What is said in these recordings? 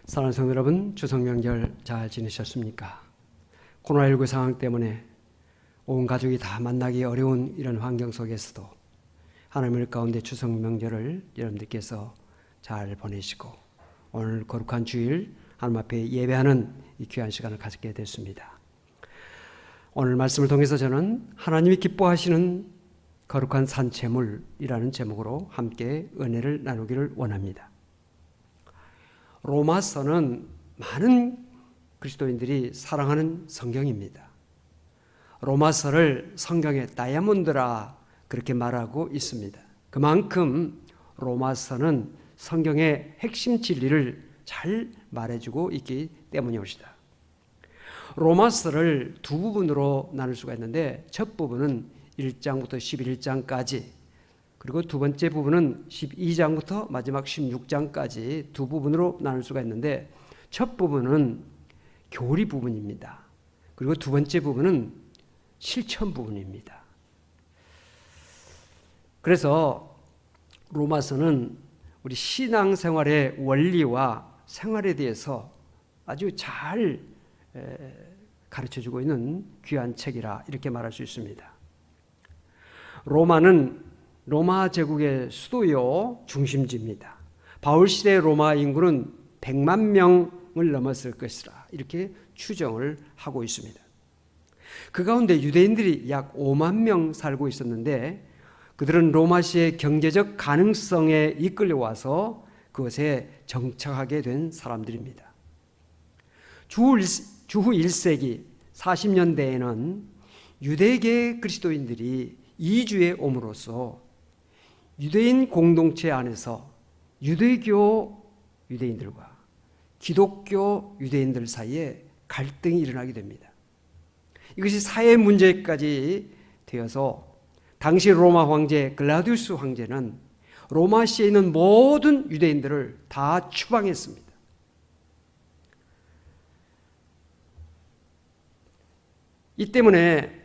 사랑하는 성도 여러분, 추석 명절 잘 지내셨습니까? 코로나19 상황 때문에 온 가족이 다 만나기 어려운 이런 환경 속에서도 하나님의 가운데 추석 명절을 여러분들께서 잘 보내시고 오늘 거룩한 주일 하나님 앞에 예배하는 이 귀한 시간을 가지게 됐습니다. 오늘 말씀을 통해서 저는 하나님이 기뻐하시는 거룩한 산채물이라는 제목으로 함께 은혜를 나누기를 원합니다. 로마서는 많은 그리스도인들이 사랑하는 성경입니다. 로마서를 성경의 다이아몬드라 그렇게 말하고 있습니다. 그만큼 로마서는 성경의 핵심 진리를 잘 말해주고 있기 때문이옵니다. 로마서를 두 부분으로 나눌 수가 있는데 첫 부분은 1장부터 11장까지, 그리고 두 번째 부분은 12장부터 마지막 16장까지 두 부분으로 나눌 수가 있는데, 첫 부분은 교리 부분입니다. 그리고 두 번째 부분은 실천 부분입니다. 그래서 로마서는 우리 신앙생활의 원리와 생활에 대해서 아주 잘 가르쳐주고 있는 귀한 책이라 이렇게 말할 수 있습니다. 로마는 로마 제국의 수도요 중심지입니다. 바울 시대 로마 인구는 100만 명을 넘었을 것이라 이렇게 추정을 하고 있습니다. 그 가운데 유대인들이 약 5만 명 살고 있었는데 그들은 로마시의 경제적 가능성에 이끌려와서 그것에 정착하게 된 사람들입니다. 주후 1세기 40년대에는 유대계 그리스도인들이 이주에 옴으로써 유대인 공동체 안에서 유대교 유대인들과 기독교 유대인들 사이에 갈등이 일어나게 됩니다. 이것이 사회 문제까지 되어서 당시 로마 황제 글라디우스 황제는 로마시에 있는 모든 유대인들을 다 추방했습니다. 이 때문에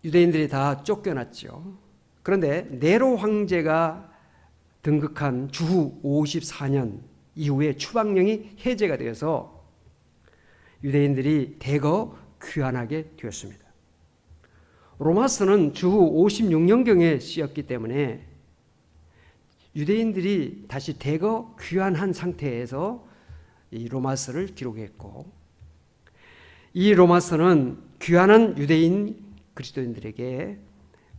유대인들이 다 쫓겨났죠. 그런데 네로 황제가 등극한 주후 54년 이후에 추방령이 해제가 되어서 유대인들이 대거 귀환하게 되었습니다. 로마서는 주후 56년경에 쓰였기 때문에 유대인들이 다시 대거 귀환한 상태에서 이 로마서를 기록했고, 이 로마서는 귀환한 유대인 그리스도인들에게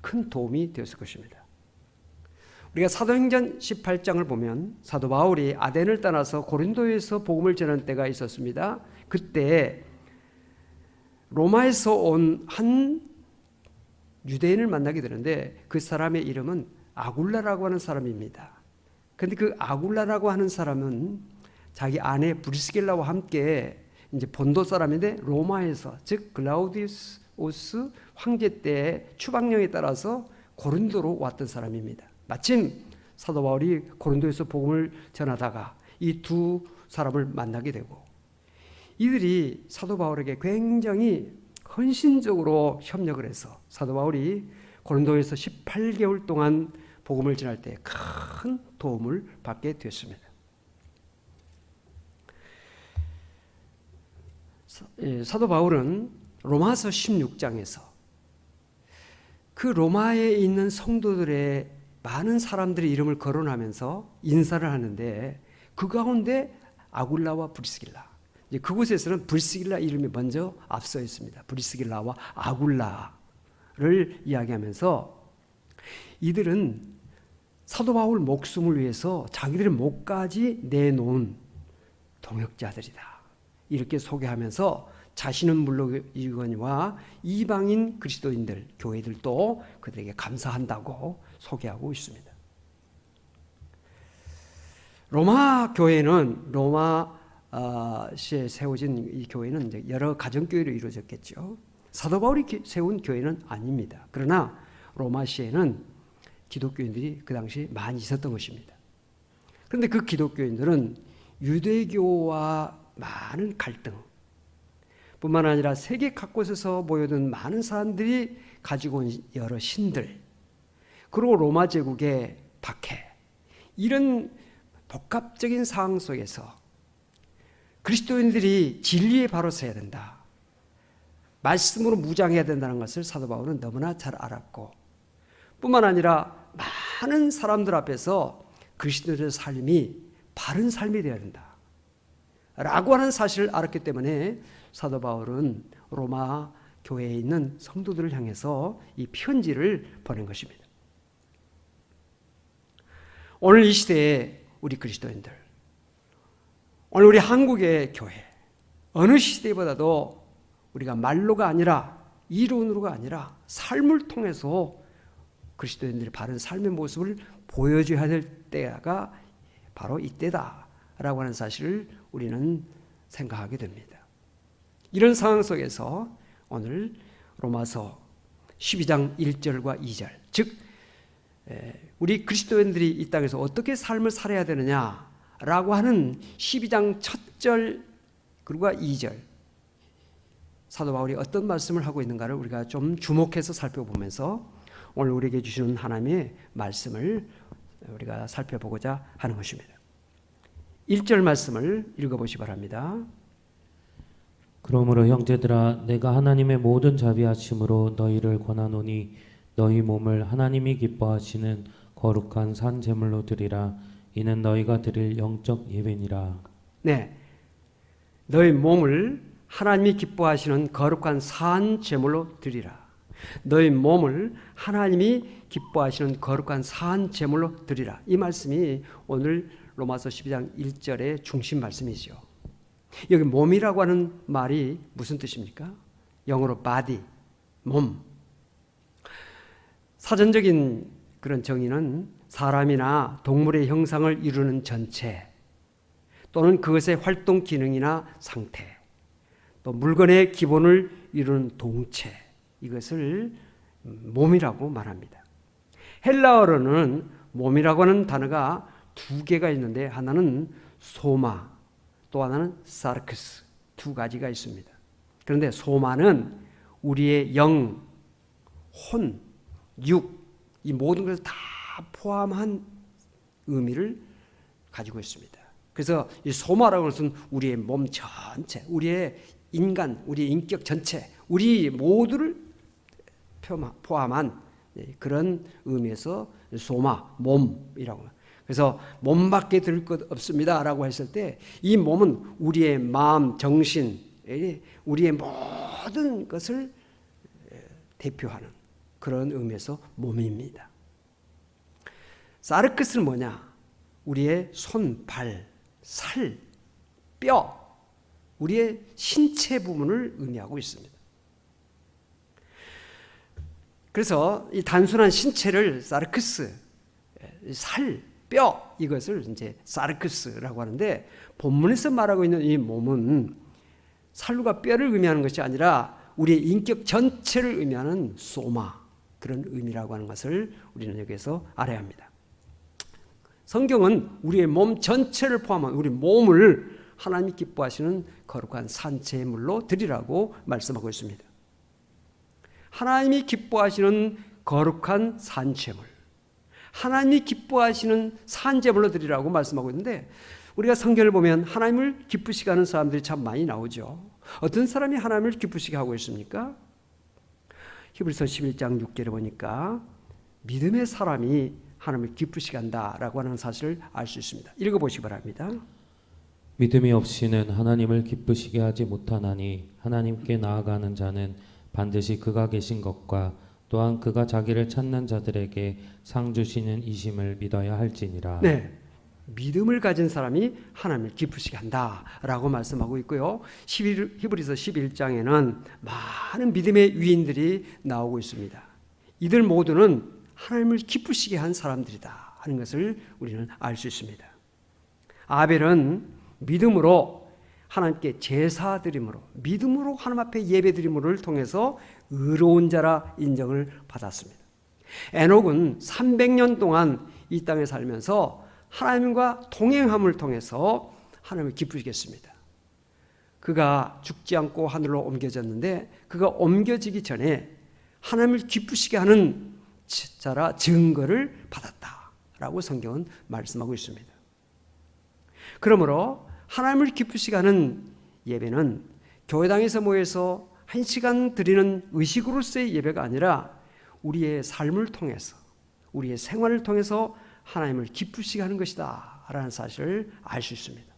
큰 도움이 되었을 것입니다. 우리가 사도행전 18장을 보면 사도 바울이 아덴을 떠나서 고린도에서 복음을 전하는 때가 있었습니다. 그때 로마에서 온 한 유대인을 만나게 되는데 그 사람의 이름은 아굴라라고 하는 사람입니다. 그런데 그 아굴라라고 하는 사람은 자기 아내 브리스길라와 함께 이제 본도 사람인데 로마에서, 즉 글라우디우스 황제 때 추방령에 따라서 고린도로 왔던 사람입니다. 마침 사도 바울이 고린도에서 복음을 전하다가 이 두 사람을 만나게 되고, 이들이 사도 바울에게 굉장히 헌신적으로 협력을 해서 사도 바울이 고린도에서 18개월 동안 복음을 전할 때 큰 도움을 받게 되었습니다. 사도 바울은 로마서 16장에서 그 로마에 있는 성도들의 많은 사람들의 이름을 거론하면서 인사를 하는데 그 가운데 아굴라와 브리스길라, 그곳에서는 브리스길라 이름이 먼저 앞서 있습니다. 브리스길라와 아굴라를 이야기하면서 이들은 사도 바울 목숨을 위해서 자기들의 목까지 내놓은 동역자들이다, 이렇게 소개하면서 자신은 물론이거니와 이방인 그리스도인들, 교회들도 그들에게 감사한다고 소개하고 있습니다. 로마 교회는, 로마시에 세워진 이 교회는 이제 여러 가정교회로 이루어졌겠죠. 사도 바울이 세운 교회는 아닙니다. 그러나 로마시에는 기독교인들이 그 당시 많이 있었던 것입니다. 그런데 그 기독교인들은 유대교와 많은 갈등 뿐만 아니라 세계 각곳에서 모여든 많은 사람들이 가지고 온 여러 신들, 그리고 로마 제국의 박해, 이런 복합적인 상황 속에서 그리스도인들이 진리에 바로 서야 된다, 말씀으로 무장해야 된다는 것을 사도 바울은 너무나 잘 알았고, 뿐만 아니라 많은 사람들 앞에서 그리스도인의 삶이 바른 삶이 되어야 된다 라고 하는 사실을 알았기 때문에 사도 바울은 로마 교회에 있는 성도들을 향해서 이 편지를 보낸 것입니다. 오늘 이 시대에 우리 그리스도인들, 오늘 우리 한국의 교회, 어느 시대보다도 우리가 말로가 아니라 이론으로가 아니라 삶을 통해서 그리스도인들의 바른 삶의 모습을 보여줘야 될 때가 바로 이때다라고 하는 사실을 우리는 생각하게 됩니다. 이런 상황 속에서 오늘 로마서 12장 1절과 2절, 즉 우리 그리스도인들이 이 땅에서 어떻게 삶을 살아야 되느냐라고 하는 12장 첫 절 그리고 2절, 사도 바울이 어떤 말씀을 하고 있는가를 우리가 좀 주목해서 살펴보면서 오늘 우리에게 주시는 하나님의 말씀을 우리가 살펴보고자 하는 것입니다. 1절 말씀을 읽어보시기 바랍니다. 그러므로 형제들아, 내가 하나님의 모든 자비하심으로 너희를 권하노니 너희 몸을 하나님이 기뻐하시는 거룩한 산 제물로 드리라. 이는 너희가 드릴 영적 예배니라. 네, 너희 몸을 하나님이 기뻐하시는 거룩한 산 제물로 드리라. 너희 몸을 하나님이 기뻐하시는 거룩한 산 제물로 드리라. 이 말씀이 오늘 로마서 12장 1절의 중심 말씀이죠. 여기 몸이라고 하는 말이 무슨 뜻입니까? 영어로 body, 몸. 사전적인 그런 정의는 사람이나 동물의 형상을 이루는 전체, 또는 그것의 활동 기능이나 상태, 또 물건의 기본을 이루는 동체, 이것을 몸이라고 말합니다. 헬라어로는 몸이라고 하는 단어가 두 개가 있는데, 하나는 소마, 또 하나는 사르크스, 두 가지가 있습니다. 그런데 소마는 우리의 영, 혼, 육, 이 모든 것을 다 포함한 의미를 가지고 있습니다. 그래서 이 소마라고 하는 것은 우리의 몸 전체, 우리의 인간, 우리의 인격 전체, 우리 모두를 포함한 그런 의미에서 소마, 몸이라고 합니다. 그래서 몸밖에 드릴 것 없습니다 라고 했을 때, 이 몸은 우리의 마음, 정신, 우리의 모든 것을 대표하는 그런 의미에서 몸입니다. 사르크스는 뭐냐? 우리의 손, 발, 살, 뼈, 우리의 신체 부분을 의미하고 있습니다. 그래서 이 단순한 신체를 사르크스, 살, 뼈, 이것을 이제 사르크스라고 하는데, 본문에서 말하고 있는 이 몸은 살과 뼈를 의미하는 것이 아니라 우리의 인격 전체를 의미하는 소마, 그런 의미라고 하는 것을 우리는 여기에서 알아야 합니다. 성경은 우리의 몸 전체를 포함한 우리 몸을 하나님이 기뻐하시는 거룩한 산제물로 드리라고 말씀하고 있습니다. 하나님이 기뻐하시는 거룩한 산제물, 하나님이 기뻐하시는 산제물로 드리라고 말씀하고 있는데, 우리가 성경을 보면 하나님을 기쁘시게 하는 사람들이 참 많이 나오죠. 어떤 사람이 하나님을 기쁘시게 하고 있습니까? 히브리서 11장 6절에 보니까 믿음의 사람이 하나님을 기쁘시게 한다라고 하는 사실을 알 수 있습니다. 읽어보시기 바랍니다. 믿음이 없이는 하나님을 기쁘시게 하지 못하나니 하나님께 나아가는 자는 반드시 그가 계신 것과 또한 그가 자기를 찾는 자들에게 상 주시는 이심을 믿어야 할지니라. 네, 믿음을 가진 사람이 하나님을 기쁘시게 한다라고 말씀하고 있고요. 히브리서 11장에는 많은 믿음의 위인들이 나오고 있습니다. 이들 모두는 하나님을 기쁘시게 한 사람들이다 하는 것을 우리는 알 수 있습니다. 아벨은 믿음으로 하나님께 제사드림으로, 믿음으로 하나님 앞에 예배드림을 통해서 의로운 자라 인정을 받았습니다. 에녹은 300년 동안 이 땅에 살면서 하나님과 동행함을 통해서 하나님을 기쁘시게 했습니다. 그가 죽지 않고 하늘로 옮겨졌는데, 그가 옮겨지기 전에 하나님을 기쁘시게 하는 자라 증거를 받았다라고 성경은 말씀하고 있습니다. 그러므로 하나님을 기쁘시게 하는 예배는 교회당에서 모여서 1시간 드리는 의식으로서의 예배가 아니라 우리의 삶을 통해서, 우리의 생활을 통해서 하나님을 기쁘시게 하는 것이다 라는 사실을 알 수 있습니다.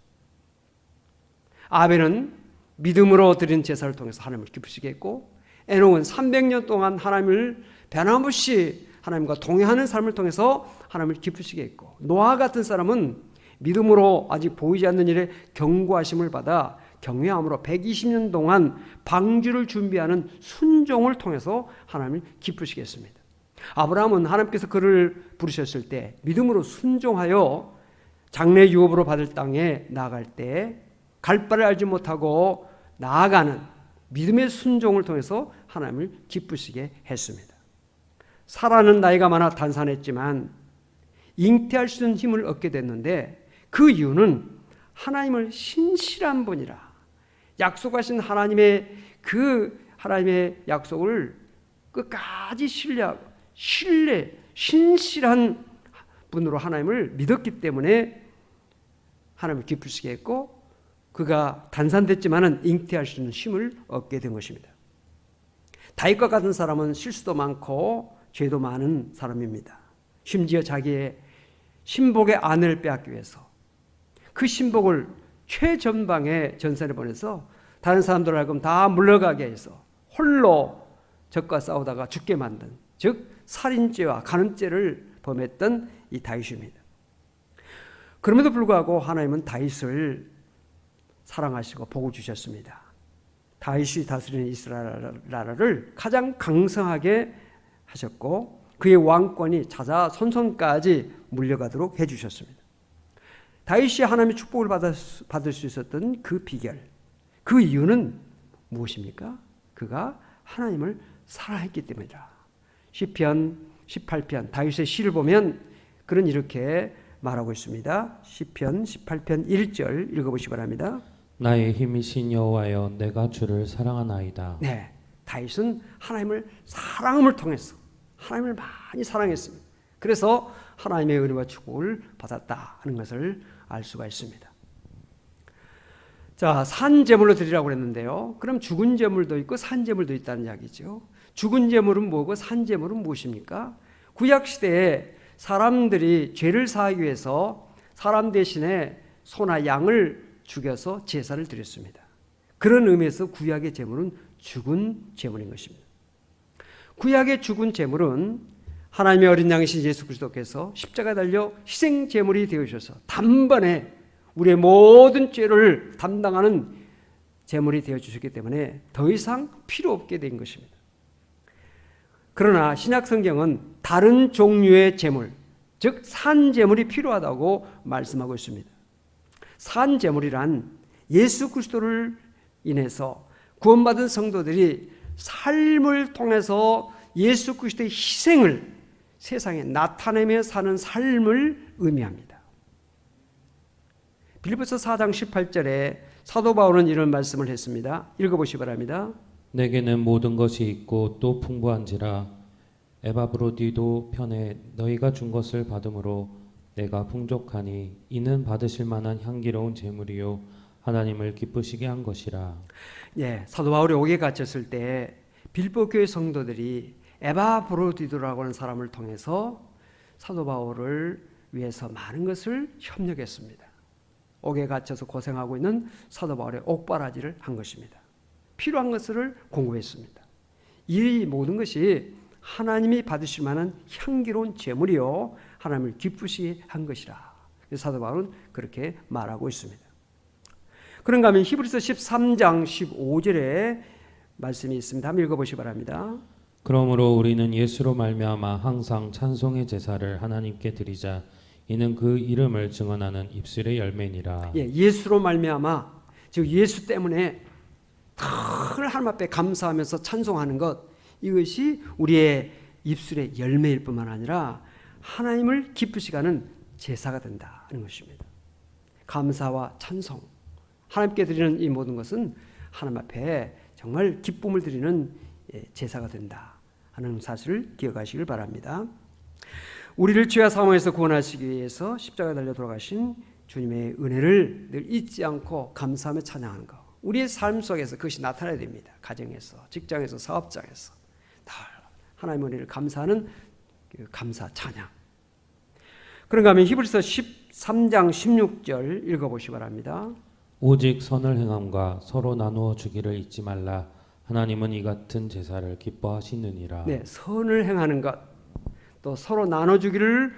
아벨은 믿음으로 드린 제사를 통해서 하나님을 기쁘시게 했고, 에녹은 300년 동안 하나님을 변함없이 하나님과 동행하는 삶을 통해서 하나님을 기쁘시게 했고, 노아 같은 사람은 믿음으로 아직 보이지 않는 일에 경고하심을 받아 경외함으로 120년 동안 방주를 준비하는 순종을 통해서 하나님을 기쁘시게 했습니다. 아브라함은 하나님께서 그를 부르셨을 때 믿음으로 순종하여 장래 유업으로 받을 땅에 나아갈 때 갈 바를 알지 못하고 나아가는 믿음의 순종을 통해서 하나님을 기쁘시게 했습니다. 사라는 나이가 많아 단산했지만 잉태할 수 있는 힘을 얻게 됐는데, 그 이유는 하나님을 신실한 분이라, 약속하신 하나님의 약속을 끝까지 신실한 분으로 하나님을 믿었기 때문에 하나님을 기쁘시게 했고, 그가 단산됐지만은 잉태할 수 있는 힘을 얻게 된 것입니다. 다윗과 같은 사람은 실수도 많고 죄도 많은 사람입니다. 심지어 자기의 신복의 아내를 빼앗기 위해서 그 신복을 최전방에 전선에 보내서 다른 사람들을 하여금 다 물러가게 해서 홀로 적과 싸우다가 죽게 만든, 즉 살인죄와 간음죄를 범했던 이 다윗입니다. 그럼에도 불구하고 하나님은 다윗을 사랑하시고 복을 주셨습니다. 다윗이 다스리는 이스라엘 나라를 가장 강성하게 하셨고, 그의 왕권이 자자손손까지 물려가도록 해주셨습니다. 다윗이 하나님의 축복을 받을 수 있었던 그 비결, 그 이유는 무엇입니까? 그가 하나님을 사랑했기 때문이다. 시편 18편 다윗의 시를 보면 그는 이렇게 말하고 있습니다. 시편 18편 1절 읽어보시기 바랍니다. 나의 힘이신 여호와여, 내가 주를 사랑하나이다. 네, 다윗은 하나님을 사랑함을 통해서 하나님을 많이 사랑했습니다. 그래서 하나님의 은혜와 축복을 받았다 하는 것을 알 수가 있습니다. 자, 산 제물로 드리라고 그랬는데요. 그럼 죽은 제물도 있고 산 제물도 있다는 이야기죠. 죽은 제물은 뭐고 산 제물은 무엇입니까? 구약 시대에 사람들이 죄를 사하기 위해서 사람 대신에 소나 양을 죽여서 제사를 드렸습니다. 그런 의미에서 구약의 제물은 죽은 제물인 것입니다. 구약의 죽은 제물은 하나님의 어린 양이신 예수 그리스도께서 십자가에 달려 희생 제물이 되어주셔서 단번에 우리의 모든 죄를 담당하는 제물이 되어주셨기 때문에 더 이상 필요 없게 된 것입니다. 그러나 신약 성경은 다른 종류의 제물, 즉 산 제물이 필요하다고 말씀하고 있습니다. 산 제물이란 예수 그리스도를 인해서 구원받은 성도들이 삶을 통해서 예수 그리스도의 희생을 세상에 나타내며 사는 삶을 의미합니다. 빌립보서 4장 18절에 사도 바울은 이런 말씀을 했습니다. 읽어보시기 바랍니다. 내게는 모든 것이 있고 또 풍부한지라 에바브로디도 편에 너희가 준 것을 받음으로 내가 풍족하니 이는 받으실 만한 향기로운 제물이요 하나님을 기쁘시게 한 것이라. 예, 사도 바울이 옥에 갇혔을 때 빌립보 교회 성도들이 에바브로디도라고 하는 사람을 통해서 사도 바울을 위해서 많은 것을 협력했습니다. 옥에 갇혀서 고생하고 있는 사도 바울의 옥바라지를 한 것입니다. 필요한 것을 공급했습니다. 이 모든 것이 하나님이 받으실 만한 향기로운 제물이요 하나님을 기쁘시게 한 것이라. 사도 바울은 그렇게 말하고 있습니다. 그런가 하면 히브리서 13장 15절에 말씀이 있습니다. 한번 읽어보시기 바랍니다. 그러므로 우리는 예수로 말미암아 항상 찬송의 제사를 하나님께 드리자. 이는 그 이름을 증언하는 입술의 열매니라. 예, 예수로 말미암아, 즉 예수 때문에 늘 하나님 앞에 감사하면서 찬송하는 것, 이것이 우리의 입술의 열매일 뿐만 아니라 하나님을 기쁘시게 하는 제사가 된다는 것입니다. 감사와 찬송, 하나님께 드리는 이 모든 것은 하나님 앞에 정말 기쁨을 드리는 제사가 된다 하는 사실을 기억하시길 바랍니다. 우리를 죄와 사망에서 구원하시기 위해서 십자가에 달려 돌아가신 주님의 은혜를 늘 잊지 않고 감사하며 찬양하는 것. 우리의 삶 속에서 그것이 나타나야 됩니다. 가정에서, 직장에서, 사업장에서 다 하나님의 은혜를 감사하는 그 감사 찬양. 그런가 하면 히브리서 13장 16절 읽어보시기 바랍니다. 오직 선을 행함과 서로 나누어 주기를 잊지 말라. 하나님은 이 같은 제사를 기뻐하시느니라. 네, 선을 행하는 것, 또 서로 나눠주기를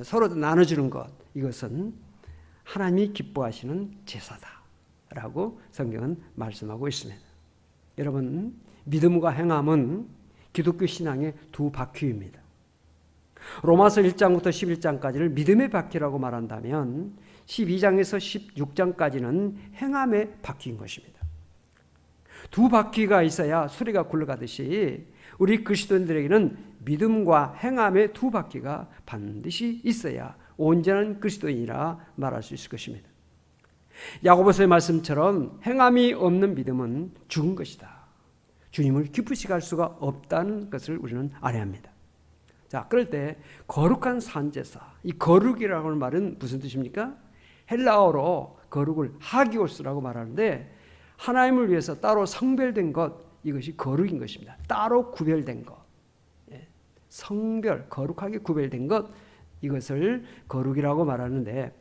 서로 나눠주는 것, 이것은 하나님이 기뻐하시는 제사다라고 성경은 말씀하고 있습니다. 여러분, 믿음과 행함은 기독교 신앙의 두 바퀴입니다. 로마서 1장부터 11장까지를 믿음의 바퀴라고 말한다면 12장에서 16장까지는 행함의 바퀴인 것입니다. 두 바퀴가 있어야 수레가 굴러가듯이 우리 그리스도인들에게는 믿음과 행함의 두 바퀴가 반드시 있어야 온전한 그리스도인이라 말할 수 있을 것입니다. 야고보서의 말씀처럼 행함이 없는 믿음은 죽은 것이다. 주님을 기쁘시게 할 수가 없다는 것을 우리는 알아야 합니다. 자, 그럴 때 거룩한 산제사, 이 거룩이라고 하는 말은 무슨 뜻입니까? 헬라어로 거룩을 하기오스라고 말하는데 하나님을 위해서 따로 성별된 것, 이것이 거룩인 것입니다. 따로 구별된 것, 성별, 거룩하게 구별된 것, 이것을 거룩이라고 말하는데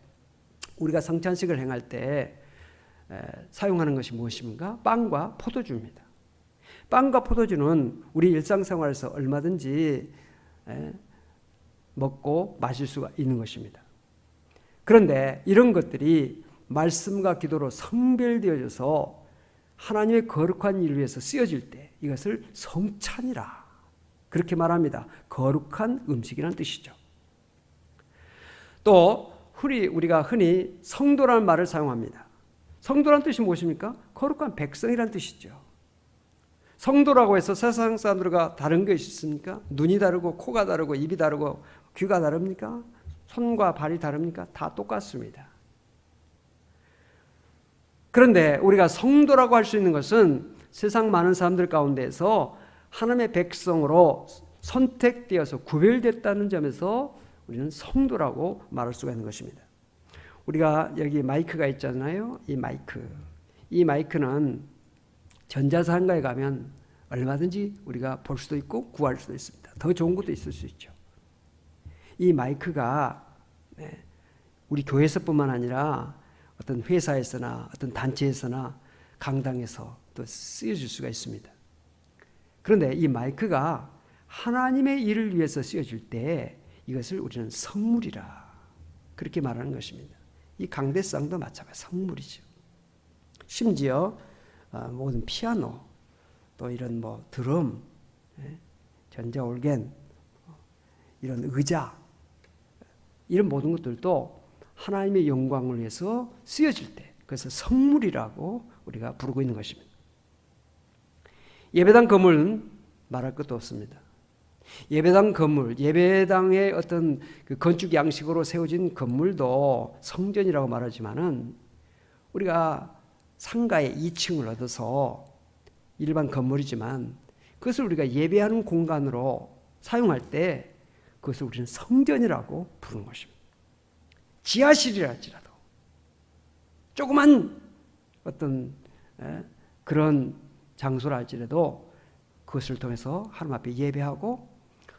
우리가 성찬식을 행할 때 사용하는 것이 무엇입니까? 빵과 포도주입니다. 빵과 포도주는 우리 일상생활에서 얼마든지 먹고 마실 수가 있는 것입니다. 그런데 이런 것들이 말씀과 기도로 성별되어져서 하나님의 거룩한 일을 위해서 쓰여질 때 이것을 성찬이라 그렇게 말합니다. 거룩한 음식이라는 뜻이죠. 또 우리가 흔히 성도라는 말을 사용합니다. 성도라는 뜻이 무엇입니까? 거룩한 백성이라는 뜻이죠. 성도라고 해서 세상 사람들과 다른 것이 있습니까? 눈이 다르고 코가 다르고 입이 다르고 귀가 다릅니까? 손과 발이 다릅니까? 다 똑같습니다. 그런데 우리가 성도라고 할 수 있는 것은 세상 많은 사람들 가운데서 하나님의 백성으로 선택되어서 구별됐다는 점에서 우리는 성도라고 말할 수가 있는 것입니다. 우리가 여기 마이크가 있잖아요. 이 마이크는 전자상가에 가면 얼마든지 우리가 볼 수도 있고 구할 수도 있습니다. 더 좋은 것도 있을 수 있죠. 이 마이크가 우리 교회에서뿐만 아니라 어떤 회사에서나 어떤 단체에서나 강당에서 또 쓰여질 수가 있습니다. 그런데 이 마이크가 하나님의 일을 위해서 쓰여질 때 이것을 우리는 성물이라 그렇게 말하는 것입니다. 이 강대상도 마찬가지 성물이죠. 심지어 모든 피아노 또 이런 드럼, 전자올겐, 이런 의자 이런 모든 것들도 하나님의 영광을 위해서 쓰여질 때 그래서 성물이라고 우리가 부르고 있는 것입니다. 예배당 건물은 말할 것도 없습니다. 예배당 건물, 예배당의 어떤 그 건축 양식으로 세워진 건물도 성전이라고 말하지만은 우리가 상가에 2층을 얻어서 일반 건물이지만 그것을 우리가 예배하는 공간으로 사용할 때 그것을 우리는 성전이라고 부르는 것입니다. 지하실이라 할지라도 조그만 어떤 그런 장소라 할지라도 그것을 통해서 하나님 앞에 예배하고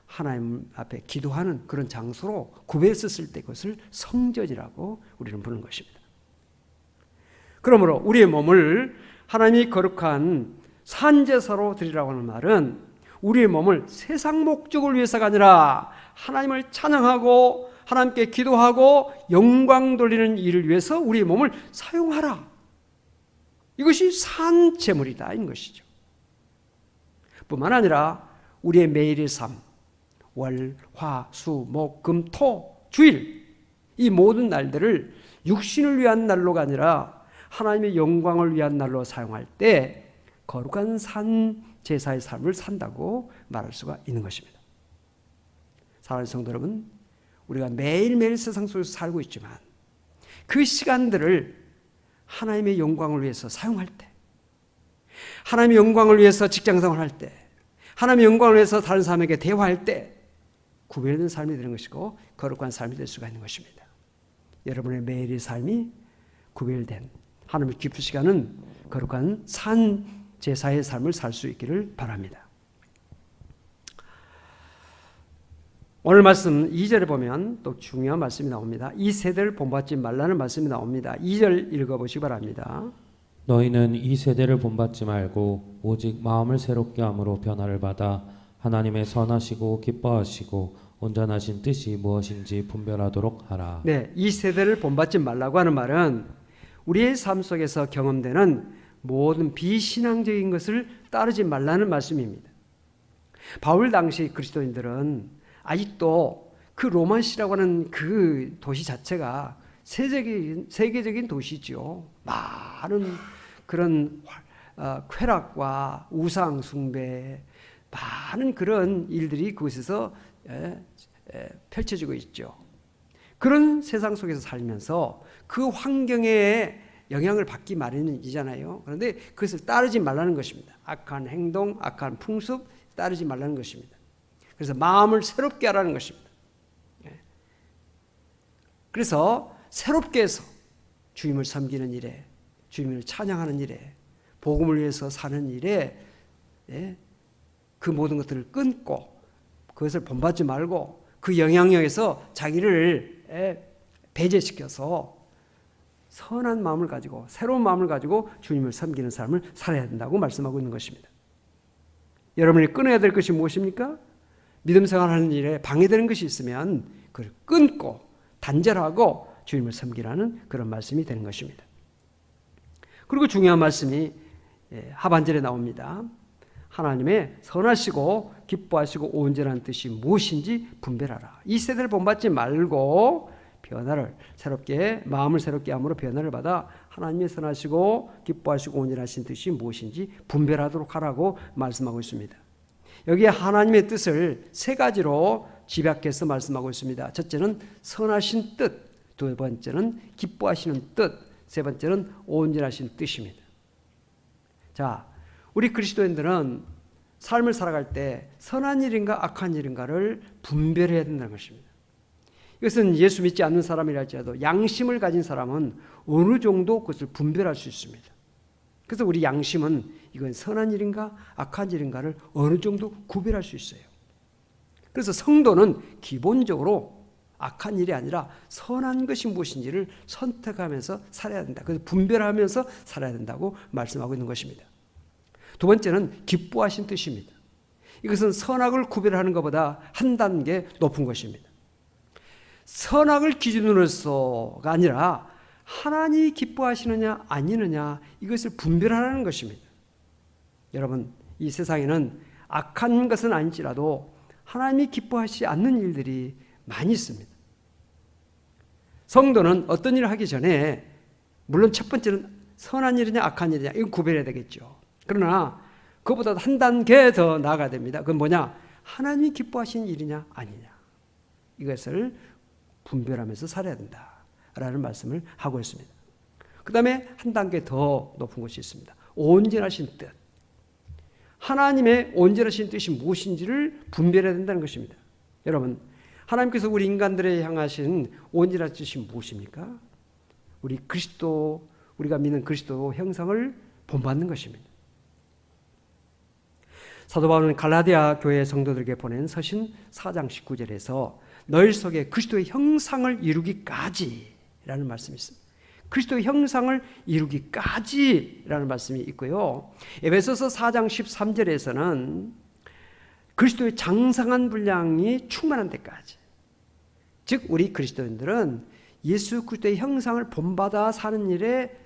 하나님 앞에 기도하는 그런 장소로 구별했을 때 그것을 성전이라고 우리는 부르는 것입니다. 그러므로 우리의 몸을 하나님이 거룩한 산제사로 드리라고 하는 말은 우리의 몸을 세상 목적을 위해서가 아니라 하나님을 찬양하고 하나님께 기도하고 영광 돌리는 일을 위해서 우리의 몸을 사용하라. 이것이 산제물이다 인 것이죠. 뿐만 아니라 우리의 매일의 삶, 월, 화, 수, 목, 금, 토, 주일 이 모든 날들을 육신을 위한 날로가 아니라 하나님의 영광을 위한 날로 사용할 때 거룩한 산 제사의 삶을 산다고 말할 수가 있는 것입니다. 사랑하는 성도 여러분, 우리가 매일매일 세상 속에서 살고 있지만 그 시간들을 하나님의 영광을 위해서 사용할 때, 하나님의 영광을 위해서 직장생활을 할 때, 하나님의 영광을 위해서 다른 사람에게 대화할 때 구별된 삶이 되는 것이고 거룩한 삶이 될 수가 있는 것입니다. 여러분의 매일의 삶이 구별된 하나님을 기쁘시게 하는 거룩한 산 제사의 삶을 살 수 있기를 바랍니다. 오늘 말씀 2절에 보면 또 중요한 말씀이 나옵니다. 이 세대를 본받지 말라는 말씀이 나옵니다. 2절 읽어보시기 바랍니다. 너희는 이 세대를 본받지 말고 오직 마음을 새롭게 함으로 변화를 받아 하나님의 선하시고 기뻐하시고 온전하신 뜻이 무엇인지 분별하도록 하라. 네, 이 세대를 본받지 말라고 하는 말은 우리의 삶 속에서 경험되는 모든 비신앙적인 것을 따르지 말라는 말씀입니다. 바울 당시 그리스도인들은 아직도 그 로마시라고 하는 그 도시 자체가 세계적인 도시죠. 많은 그런 쾌락과 우상 숭배, 많은 그런 일들이 그곳에서 펼쳐지고 있죠. 그런 세상 속에서 살면서 그 환경에 영향을 받기 마련이잖아요. 그런데 그것을 따르지 말라는 것입니다. 악한 행동, 악한 풍습 따르지 말라는 것입니다. 그래서 마음을 새롭게 하라는 것입니다. 그래서 새롭게 해서 주님을 섬기는 일에, 주님을 찬양하는 일에, 복음을 위해서 사는 일에 그 모든 것들을 끊고 그것을 본받지 말고 그 영향력에서 자기를 배제시켜서 선한 마음을 가지고 새로운 마음을 가지고 주님을 섬기는 삶을 살아야 된다고 말씀하고 있는 것입니다. 여러분이 끊어야 될 것이 무엇입니까? 믿음 생활하는 일에 방해되는 것이 있으면 그걸 끊고 단절하고 주님을 섬기라는 그런 말씀이 되는 것입니다. 그리고 중요한 말씀이 하반절에 나옵니다. 하나님의 선하시고 기뻐하시고 온전한 뜻이 무엇인지 분별하라. 이 세대를 본받지 말고 변화를 새롭게 마음을 새롭게 함으로 변화를 받아 하나님의 선하시고 기뻐하시고 온전하신 뜻이 무엇인지 분별하도록 하라고 말씀하고 있습니다. 여기에 하나님의 뜻을 세 가지로 집약해서 말씀하고 있습니다. 첫째는 선하신 뜻, 두 번째는 기뻐하시는 뜻, 세 번째는 온전하신 뜻입니다. 자, 우리 그리스도인들은 삶을 살아갈 때 선한 일인가 악한 일인가를 분별해야 된다는 것입니다. 이것은 예수 믿지 않는 사람이라 할지라도 양심을 가진 사람은 어느 정도 그것을 분별할 수 있습니다. 그래서 우리 양심은 이건 선한 일인가 악한 일인가를 어느 정도 구별할 수 있어요. 그래서 성도는 기본적으로 악한 일이 아니라 선한 것이 무엇인지를 선택하면서 살아야 된다. 그래서 분별하면서 살아야 된다고 말씀하고 있는 것입니다. 두 번째는 기뻐하신 뜻입니다. 이것은 선악을 구별하는 것보다 한 단계 높은 것입니다. 선악을 기준으로서가 아니라 하나님이 기뻐하시느냐 아니느냐 이것을 분별하라는 것입니다. 여러분, 이 세상에는 악한 것은 아닐지라도 하나님이 기뻐하시지 않는 일들이 많이 있습니다. 성도는 어떤 일을 하기 전에 물론 첫 번째는 선한 일이냐 악한 일이냐 이건 구별해야 되겠죠. 그러나 그보다 한 단계 더 나아가야 됩니다. 그건 뭐냐? 하나님이 기뻐하시는 일이냐 아니냐 이것을 분별하면서 살아야 된다라는 말씀을 하고 있습니다. 그 다음에 한 단계 더 높은 것이 있습니다. 온전하신 뜻. 하나님의 온전하신 뜻이 무엇인지를 분별해야 된다는 것입니다. 여러분, 하나님께서 우리 인간들에 향하신 온전한 뜻이 무엇입니까? 우리가 믿는 그리스도 형상을 본받는 것입니다. 사도 바울은 갈라디아 교회 성도들에게 보낸 서신 4장 19절에서 너희 속에 그리스도의 형상을 이루기까지라는 말씀이 있습니다. 그리스도의 형상을 이루기까지라는 말씀이 있고요. 에베소서 4장 13절에서는 그리스도의 장성한 분량이 충만한 데까지, 즉 우리 그리스도인들은 예수 그리스도의 형상을 본받아 사는 일에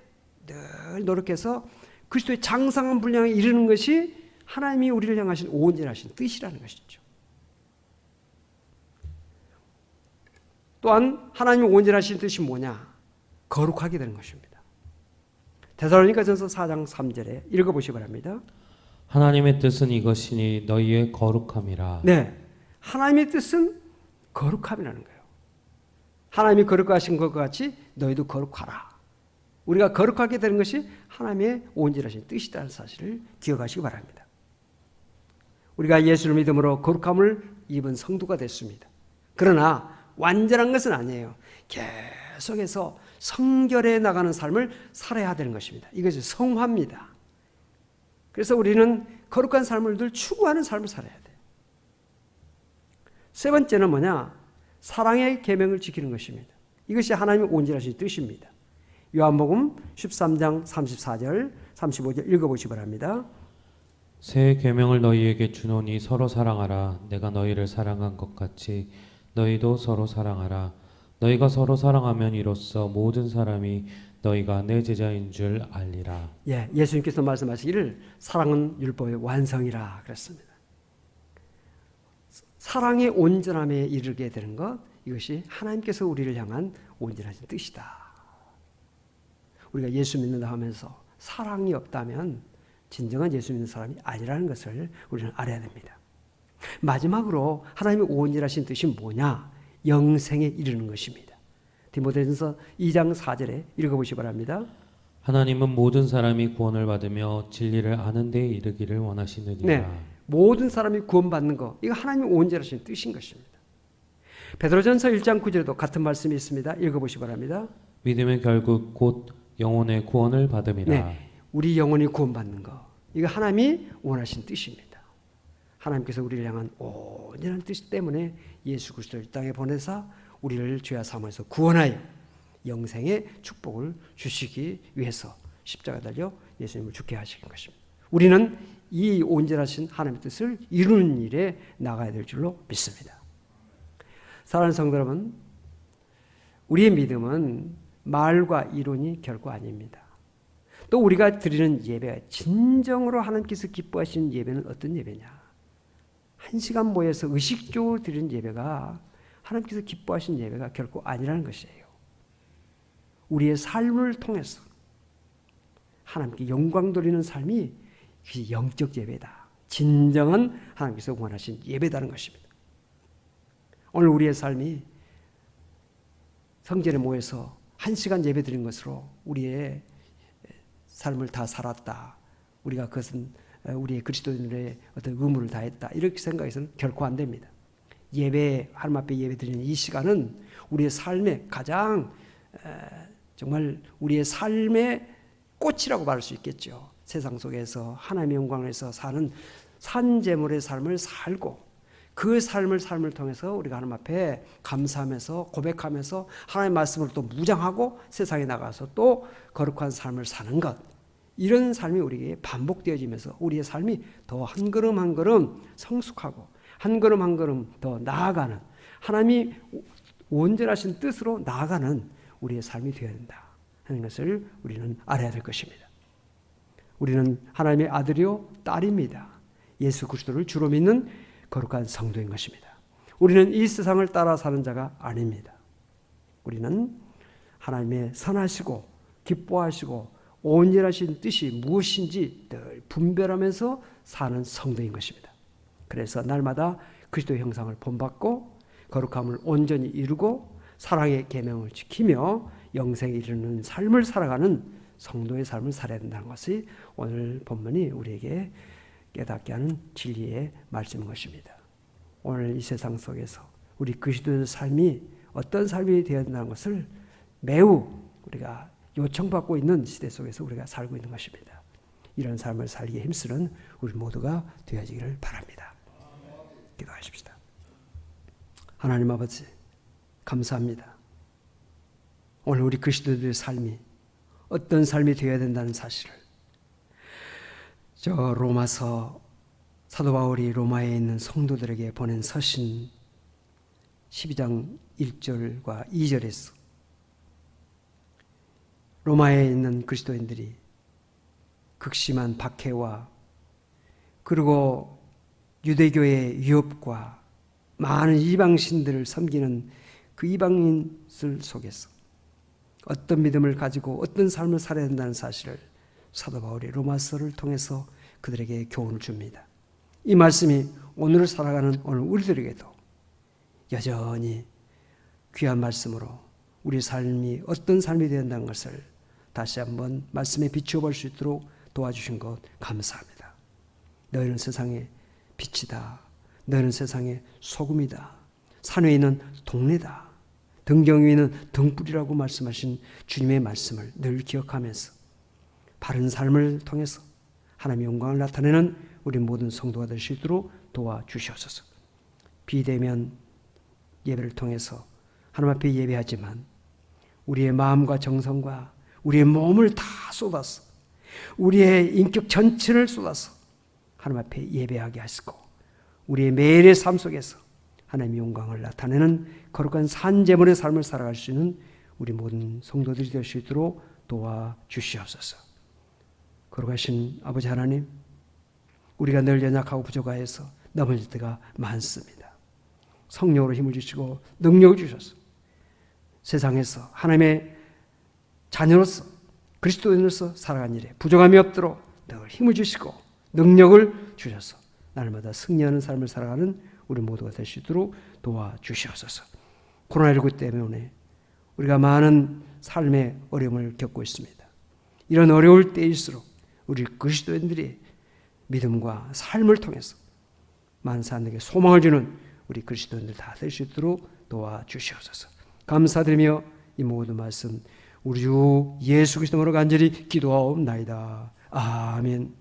늘 노력해서 그리스도의 장성한 분량에 이르는 것이 하나님이 우리를 향하신 온전하신 뜻이라는 것이죠. 또한 하나님의 온전하신 뜻이 뭐냐? 거룩하게 되는 것입니다. 데살로니가전서 4장 3절에 읽어보시기 바랍니다. 하나님의 뜻은 이것이니 너희의 거룩함이라. 네, 하나님의 뜻은 거룩함이라는 거예요. 하나님이 거룩하신 것 같이 너희도 거룩하라. 우리가 거룩하게 되는 것이 하나님의 온전하신 뜻이라는 사실을 기억하시기 바랍니다. 우리가 예수를 믿음으로 거룩함을 입은 성도가 됐습니다. 그러나 완전한 것은 아니에요. 계속해서 성결해 나가는 삶을 살아야 되는 것입니다. 이것이 성화입니다. 그래서 우리는 거룩한 삶을 늘 추구하는 삶을 살아야 돼요. 세 번째는 뭐냐? 사랑의 계명을 지키는 것입니다. 이것이 하나님의 온전하신 뜻입니다. 요한복음 13장 34절 35절 읽어보시기 바랍니다. 새 계명을 너희에게 주노니 서로 사랑하라. 내가 너희를 사랑한 것 같이 너희도 서로 사랑하라. 너희가 서로 사랑하면 이로써 모든 사람이 너희가 내 제자인 줄 알리라. 예수님께서 말씀하시기를 사랑은 율법의 완성이라 그랬습니다. 사랑의 온전함에 이르게 되는 것, 이것이 하나님께서 우리를 향한 온전하신 뜻이다. 우리가 예수 믿는다 하면서 사랑이 없다면 진정한 예수 믿는 사람이 아니라는 것을 우리는 알아야 됩니다. 마지막으로 하나님의 온전하신 뜻이 뭐냐? 영생에 이르는 것입니다. 디모데전서 2장 4절에 읽어보시기 바랍니다. 하나님은 모든 사람이 구원을 받으며 진리를 아는 데에 이르기를 원하시느니라. 모든 사람이 구원받는 것, 이거 하나님의 온전하신 뜻인 것입니다. 베드로전서 1장 9절에도 같은 말씀이 있습니다. 읽어보시기 바랍니다. 믿음의 결국 곧 영혼의 구원을 받음이라. 우리 영혼이 구원받는 것, 이거 하나님이 원하신 뜻입니다. 하나님께서 우리를 향한 온전한 뜻 때문에 예수 그리스도를 이 땅에 보내사 우리를 죄와 사망에서 구원하여 영생의 축복을 주시기 위해서 십자가 달려 예수님을 죽게 하신 것입니다. 우리는 이 온전하신 하나님의 뜻을 이루는 일에 나가야 될 줄로 믿습니다. 사랑하는 성도 여러분, 우리의 믿음은 말과 이론이 결코 아닙니다. 또 우리가 드리는 예배, 진정으로 하나님께서 기뻐하시는 예배는 어떤 예배냐? 1시간 모여서 의식적으로 드리는 예배가 하나님께서 기뻐하시는 예배가 결코 아니라는 것이에요. 우리의 삶을 통해서 하나님께 영광 돌리는 삶이 영적 예배다. 진정한 하나님께서 원하신 예배다는 것입니다. 오늘 우리의 삶이 성전에 모여서 1시간 예배 드린 것으로 우리의 삶을 다 살았다. 우리가 그것은 우리의 그리스도인들의 어떤 의무를 다했다. 이렇게 생각해서는 결코 안 됩니다. 예배, 하나님 앞에 예배 드리는 이 시간은 우리의 삶의 가장 정말 우리의 삶의 꽃이라고 말할 수 있겠죠. 세상 속에서 하나님의 영광에서 사는 산재물의 삶을 살고 그 삶을 통해서 우리가 하나님 앞에 감사하면서 고백하면서 하나님의 말씀으로 또 무장하고 세상에 나가서 또 거룩한 삶을 사는 것, 이런 삶이 우리에게 반복되어지면서 우리의 삶이 더 한 걸음 한 걸음 성숙하고 한 걸음 한 걸음 더 나아가는, 하나님이 온전하신 뜻으로 나아가는 우리의 삶이 되어야 된다 하는 것을 우리는 알아야 될 것입니다. 우리는 하나님의 아들이요 딸입니다. 예수 그리스도를 주로 믿는 거룩한 성도인 것입니다. 우리는 이 세상을 따라 사는 자가 아닙니다. 우리는 하나님의 선하시고 기뻐하시고 온전하신 뜻이 무엇인지 늘 분별하면서 사는 성도인 것입니다. 그래서 날마다 그리스도의 형상을 본받고 거룩함을 온전히 이루고 사랑의 계명을 지키며 영생에 이르는 삶을 살아가는 성도의 삶을 살아야 된다는 것이 오늘 본문이 우리에게 깨닫게 하는 진리의 말씀인 것입니다. 오늘 이 세상 속에서 우리 그리스도의 삶이 어떤 삶이 되어야 된다는 것을 매우 우리가 요청받고 있는 시대 속에서 우리가 살고 있는 것입니다. 이런 삶을 살기에 힘쓰는 우리 모두가 되어지기를 바랍니다. 기도하십시다. 하나님 아버지, 감사합니다. 오늘 우리 그리스도의 삶이 어떤 삶이 되어야 된다는 사실을 저 로마서 사도 바울이 로마에 있는 성도들에게 보낸 서신 12장 1절과 2절에서 로마에 있는 그리스도인들이 극심한 박해와 그리고 유대교의 위협과 많은 이방신들을 섬기는 그 이방인들 속에서 어떤 믿음을 가지고 어떤 삶을 살아야 된다는 사실을 사도 바울이 로마서를 통해서 그들에게 교훈을 줍니다. 이 말씀이 오늘을 살아가는 오늘 우리들에게도 여전히 귀한 말씀으로 우리 삶이 어떤 삶이 된다는 것을 다시 한번 말씀에 비추어 볼 수 있도록 도와주신 것 감사합니다. 너희는 세상의 빛이다. 너희는 세상의 소금이다. 산에 있는 동네다. 등경 위는 등불이라고 말씀하신 주님의 말씀을 늘 기억하면서 바른 삶을 통해서 하나님의 영광을 나타내는 우리 모든 성도가 될 수 있도록 도와주시옵소서. 비대면 예배를 통해서 하나님 앞에 예배하지만 우리의 마음과 정성과 우리의 몸을 다 쏟아서 우리의 인격 전체를 쏟아서 하나님 앞에 예배하게 하시고 우리의 매일의 삶 속에서 하나님의 영광을 나타내는 거룩한 산제물의 삶을 살아갈 수 있는 우리 모든 성도들이 될 수 있도록 도와주시옵소서. 거룩하신 아버지 하나님, 우리가 늘 연약하고 부족하여서 넘어질 때가 많습니다. 성령으로 힘을 주시고 능력을 주셔서 세상에서 하나님의 자녀로서 그리스도인으로서 살아가는 일에 부족함이 없도록 늘 힘을 주시고 능력을 주셔서 날마다 승리하는 삶을 살아가는 우리 모두가 될 수 있도록 도와주시옵소서. 코로나19 때문에 우리가 많은 삶의 어려움을 겪고 있습니다. 이런 어려울 때일수록 우리 그리스도인들이 믿음과 삶을 통해서 많은 사람들에게 소망을 주는 우리 그리스도인들 다 될 수 있도록 도와주시옵소서. 감사드리며 이 모든 말씀 우리 주 예수 그리스도로 간절히 기도하옵나이다. 아멘.